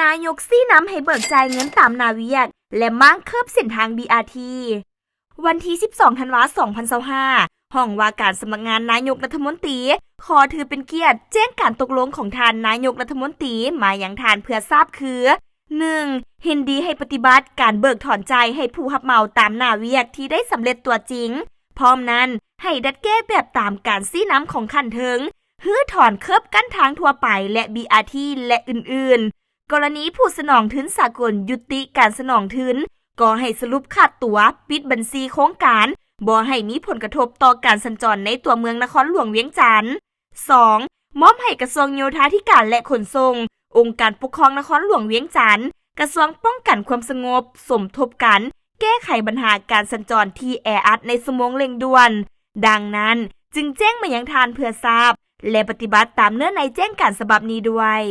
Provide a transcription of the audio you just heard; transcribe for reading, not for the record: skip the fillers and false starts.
นายกซี้น้ำให้เบิกจ่ายเงินตามนาเวียกและมั่งเคิบเส้นทาง BRT วันที่ 12 ธันวาคม 2025 ห้องว่าการสำนักงานนายกรัฐมนตรีขอถือเป็นเกียรติแจ้งการตกลงของทานนายกรัฐมนตรีมาอย่างทานเพื่อทราบคือ 1. เห็นดีให้ปฏิบัติการเบิกถอนใจให้ผู้รับเหมาตามนาเวียกที่ได้สำเร็จตัวจริงพร้อมนั้นให้ดัดแก้แบบตามการซี้น้ำของขั้นเทิงฮื้อถอนเคิบกั้นทางทั่วไปและ BRT และอื่นๆกรณีผู้สนองทุนสากลยุติการสนองทุนก็ให้สรุปขาดตั๋วปิดบัญชีโครงการบ่ให้มีผลกระทบต่อการสัญจรในตัวเมืองนครหลวงเวียงจันทน์ 2. มอบให้กระทรวงโยธาธิการและขนส่งองค์การปกครองนครหลวงเวียงจันทน์กระทรวงป้องกันความสงบสมทบกันแก้ไขปัญหาการสัญจรที่แออัดในชั่วโมงเร่งด่วนดังนั้นจึงแจ้งมายังทานเพื่อทราบและปฏิบัติตามเนื้อในแจ้งการฉบับนี้ด้วย